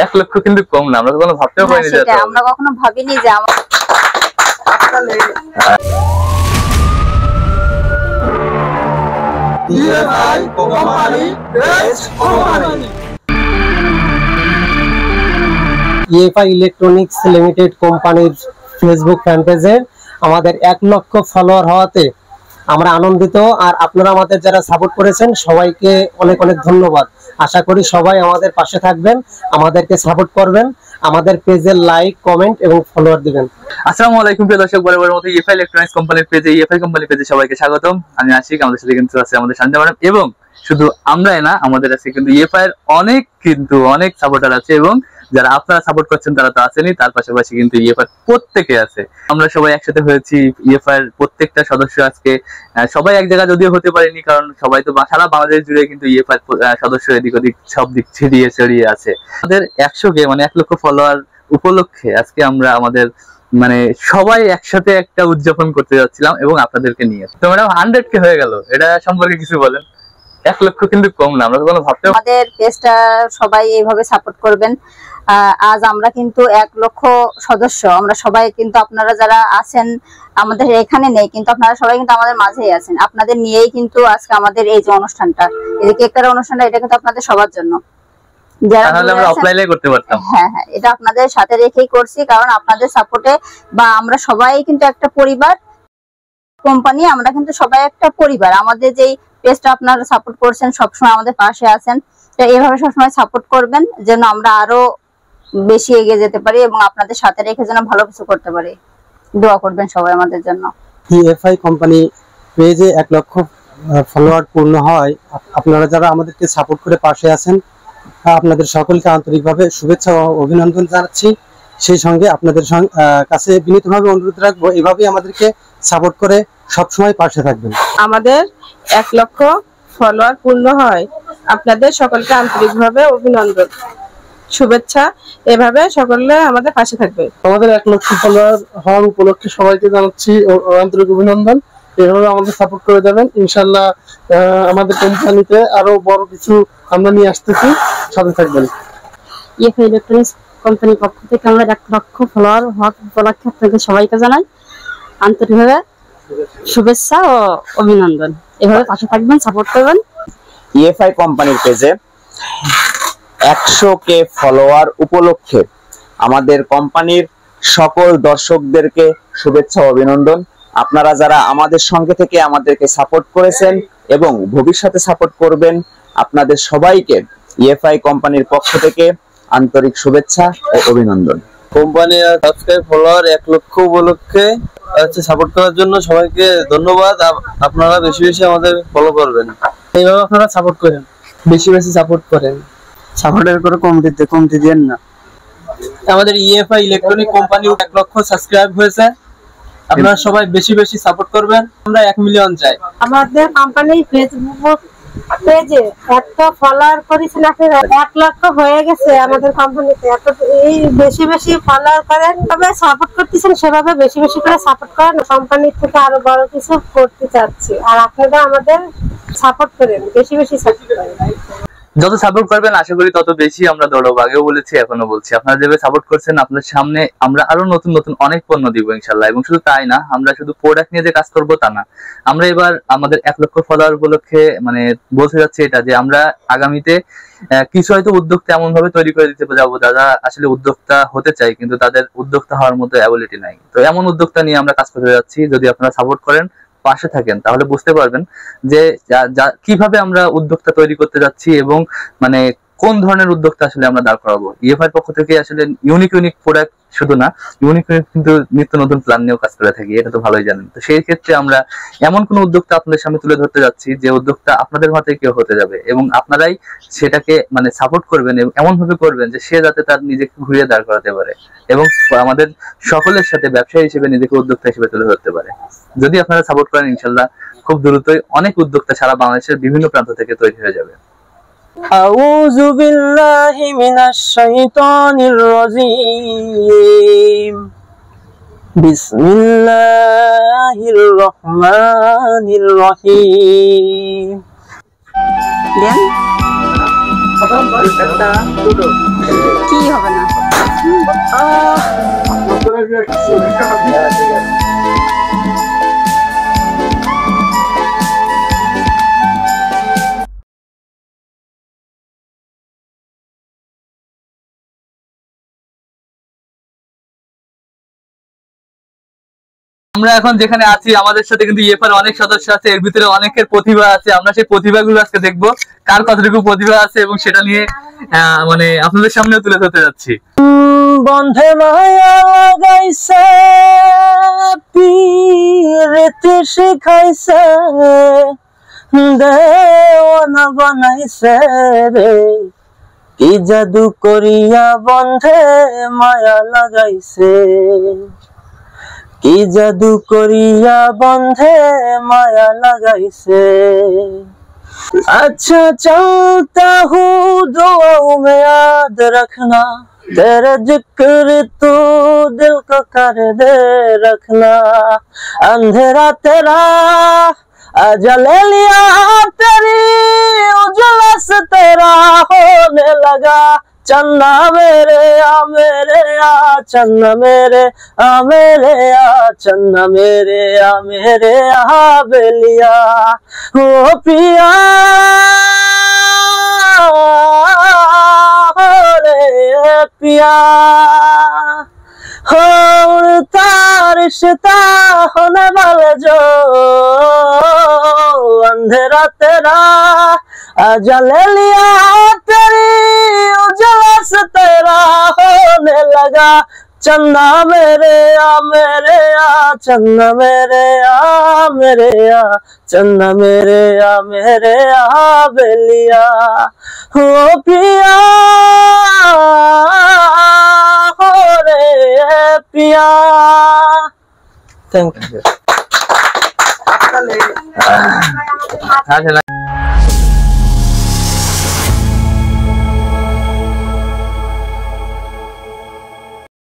1 লক্ষ কিন্তু কম না, আমরা কখনো ভাবতেও পারিনি যে আমরা কখনো ভাবিনি যে আমার EFI company best company. EFI electronics limited কোম্পানির ফেসবুক ফ্যান পেজে আমাদের 1 লক্ষ ফলোয়ার হওয়াতে আমরা আনন্দিত। আর আপনারা আমাদের যারা সাপোর্ট করেছেন সবাইকে অনেক অনেক ধন্যবাদ। আশা করি সবাই আমাদের পাশে থাকবেন, আমাদেরকে সাপোর্ট করবেন, আমাদের পেজে লাইক, কমেন্ট এবং ফলোয়ার দিবেন। আসসালামু আলাইকুম প্রিয় দর্শক, বরাবরের মতো EFI ইলেকট্রনিক্স কোম্পানির পেজে EFI কোম্পানির পেজে সবাইকে স্বাগতম। আমি আশিক, আমাদের সাথে কিন্তু আছে আমাদের শান্তি ম্যাডাম, এবং শুধু আমরাই না, আমাদের কাছে কিন্তু EFI এর অনেক সাপোর্টার আছে, এবং যারা আপনারা সাপোর্ট করছেন তারা তো আছেনই, তার পাশাপাশি কিন্তু EFI প্রত্যেকে আছে। আমরা সবাই একসাথে হয়েছি, EFI এর প্রত্যেকটা সদস্য আজকে সবাই এক জায়গায় যদিও হতে পারেনি, কারণ সবাই তো সারা বাংলাদেশ জুড়ে কিন্তু EFI সদস্য এদিক ওদিক সব দিক ছড়িয়ে আছে। আমাদের 100কে মানে 1 লক্ষ ফলোয়ার উপলক্ষে আজকে আমরা আমাদের মানে সবাই একসাথে একটা উদযাপন করতে যাচ্ছিলাম, এবং আপনাদেরকে নিয়ে। তো ম্যাডাম 100কে হয়ে গেল, এটা সম্পর্কে কিছু বলেন। 1 লক্ষ কিন্তু কম না, আমরা কখনো ভাবতে আমাদের পেজটা সবাই এইভাবে সাপোর্ট করবেন। আজ আমরা কিন্তু 1 লক্ষ সদস্য, আমরা সবাই কিন্তু আপনারা যারা আছেন আমাদের এখানে নেই, কিন্তু আপনারা সবাই কিন্তু আমাদের মাঝেই আছেন। আপনাদের নিয়েই কিন্তু আজকে আমাদের এই যে অনুষ্ঠানটা, এই যে কেক কাটার অনুষ্ঠানটা, এটা কিন্তু আপনাদের সবার জন্য। হ্যাঁ, এটা আপনাদের সাথে রেখেই করছি, কারণ আপনাদের সাপোর্টে বা আমরা সবাই কিন্তু একটা পরিবার কোম্পানি, আমরা কিন্তু সবাই একটা পরিবার। আমাদের যেই পেজটা আপনারা সাপোর্ট করছেন, সবসময় আমাদের পাশে আছেন, তো এইভাবে সবসময় সাপোর্ট করবেন যেন আমরা আরো বেশি এগিয়ে যেতে পারি, এবং আপনাদের সাথে রেখে যেন ভালো কিছু করতে পারি। দোয়া করবেন সবাই আমাদের জন্য। EFI কোম্পানি পেজে 1 লক্ষ ফলোয়ার পূর্ণ হয়, আপনারা যারা আমাদেরকে সাপোর্ট করে পাশে আছেন আপনাদের সকলকে আন্তরিকভাবে শুভেচ্ছা ও অভিনন্দন জানাচ্ছি। সেই সঙ্গে আপনাদের কাছে বিনীতভাবে অনুরোধ রাখবো, এভাবেই আমাদেরকে সাপোর্ট করে সবসময় পাশে থাকবেন। আমাদের 1 লক্ষ ফলোয়ার পূর্ণ হয়, আপনাদের সকলকে আন্তরিকভাবে অভিনন্দন, শুভেচ্ছা। এভাবে সকলে আমাদের পাশে থাকবে। আমাদের 1 লক্ষ ফলোয়ার হওয়ার উপলক্ষে সবাইকে জানাচ্ছি আন্তরিক অভিনন্দন। এভাবে আমাদের সাপোর্ট করে যাবেন, ইনশাআল্লাহ আমাদের কোম্পানিতে আরো বড় কিছু আমরা নিয়ে আসতেছি, সাথে থাকবেন। EFI ইলেকট্রনিক্স কোম্পানির পক্ষ থেকে আমরা 1 লক্ষ ফলোয়ার হওয়ার উপলক্ষে আপনাদের সবাইকে জানাই আন্তরিকভাবে শুভেচ্ছা ও অভিনন্দন। এভাবে পাশে থাকবেন, সাপোর্ট করবেন। EFI কোম্পানির পেজে 100কে ফলোয়ার উপলক্ষে আমাদের কোম্পানির সকল দর্শকদেরকে শুভেচ্ছা ও অভিনন্দন। আপনারা যারা আমাদের সঙ্গে থেকে আমাদেরকে সাপোর্ট করেছেন এবং ভবিষ্যতে সাপোর্ট করবেন, আপনাদের সবাইকে EFI কোম্পানির পক্ষ থেকে আন্তরিক শুভেচ্ছা ও অভিনন্দন। কোম্পানির সাবস্ক্রাইব ফলোয়ার 1 লক্ষ উপলক্ষে সাপোর্ট করার জন্য সবাইকে ধন্যবাদ। আপনারা বেশি বেশি আমাদের ফলো করবেন, এইভাবে আপনারা সাপোর্ট করেন, বেশি বেশি সাপোর্ট করেন, সাপোর্টের করে কমতি দেন না। আমাদের EFI ইলেকট্রনিক কোম্পানি 1 লক্ষ সাবস্ক্রাইব হয়েছে, আপনারা সবাই বেশি বেশি সাপোর্ট করবেন। আমরা 1 মিলিয়ন চাই। আমাদের কোম্পানির ফেসবুক পেজে একটা ফলোয়ার করেছেন, 1 লক্ষ হয়ে গেছে আমাদের কোম্পানিতে। এই বেশি বেশি ফলোয়ার করেন, তবে সাপোর্ট করতেছেন সেভাবে বেশি বেশি করে সাপোর্ট করেন। কোম্পানির থেকে আরো বড় কিছু করতে চাচ্ছি, আর আপনারা আমাদের সাপোর্ট করেন, বেশি বেশি সাপোর্ট করেন। যত সাপোর্ট করবেন আশা করি তত বেশি আমরা দৌড়াবো। আগেও বলেছি, এখনো বলছি, আপনারা যেভাবে সাপোর্ট করছেন আপনাদের সামনে আমরা আরো নতুন নতুন অনেক পণ্য দিব ইনশাল্লাহ। এবং শুধু তাই না, আমরা শুধু প্রোডাক্ট নিয়ে যে কাজ করবো তা না, আমরা এবার আমাদের 1 লক্ষ ফলোয়ার উপলক্ষে মানে বলতে যাচ্ছি এটা যে আমরা আগামীতে কিছু হয়তো উদ্যোক্তা এমন ভাবে তৈরি করে দিতে যাবো যারা আসলে উদ্যোক্তা হতে চায় কিন্তু তাদের উদ্যোক্তা হওয়ার মতো অ্যাবিলিটি নাই। তো এমন উদ্যোক্তা নিয়ে আমরা কাজ করতে যাচ্ছি। যদি আপনারা সাপোর্ট করেন, পাশে থাকেন, তাহলে বুঝতে পারবেন যে কিভাবে আমরা উদ্যোক্তা তৈরি করতে যাচ্ছি, এবং মানে কোন ধরনের উদ্যোক্তা আসলে আমরা দাঁড় করাবো। EFI এর পক্ষ থেকে আসলে ইউনিক প্রোডাক্ট শুধু না, ইউনিক কিন্তু নিত্য নতুন প্ল্যান নিয়েও কাজ করে থাকি, এটা তো ভালোই জানেন। তো সেই ক্ষেত্রে আমরা এমন কোন উদ্যোক্তা আপনাদের সামনে তুলে ধরতে যাচ্ছি যে উদ্যোক্তা আপনাদের মাথায় কেউ হতে যাবে, এবং আপনারাই সেটাকে মানে সাপোর্ট করবেন এবং এমন ভাবে করবেন যে সে যাতে তার নিজেকে ঘুরিয়ে দাঁড় করাতে পারে, এবং আমাদের সকলের সাথে ব্যবসায়ী হিসেবে নিজেকে উদ্যোক্তা হিসেবে তুলে ধরতে পারে। যদি আপনারা সাপোর্ট করেন, ইনশাল্লাহ খুব দ্রুতই অনেক উদ্যোক্তা সারা বাংলাদেশের বিভিন্ন প্রান্ত থেকে তৈরি হয়ে যাবে। আউযু বিল্লাহি মিনাশ শাইতানির রাজীম। বিসমিল্লাহির রহমানির রহিম। দেন একটা দুটো কি হবে না? আমরা এখন যেখানে আছি আমাদের সাথে কিন্তু ইএফআর অনেক সদস্য আছে, এর ভিতরে অনেকের প্রতিভা আছে। আমরা সেই প্রতিভাগুলো আজকে দেখবো কার কতটুকু প্রতিভা আছে এবং সেটা নিয়ে মানে আপনাদের সামনে তুলে ধরতে যাচ্ছি। বন্ধে মায়া লাগাইছে পীরিতি শিখাইছে দেওয়ানা বানাইছে রে, কি জাদু করিয়া বন্ধে মায়া লাগাইছে, কি জাদু করিয়া বন্ধে মায়া लगाइसे। अच्छा चलता हूँ दुआओं में याद रखना, तेरा जिक्र तो दिल को कर दे रखना। अंधेरा तेरा आजा ले लिया तेरी उजलस तेरा होने लगा। चन्ना मेरे आ चन्ना मेरे आ चन्ना मेरे आ बेलिया हो पिया रे पिया हो रिश्ता होने वाले जो अंधेरा तेरा आजा ले लिया तेरी उजलस तेरा होने लगा। चन्ना मेरे आ चन्ना मेरे आ चन्ना मेरे आ बेलिया हो पिया हो रे पिया। Thank you. अच्छा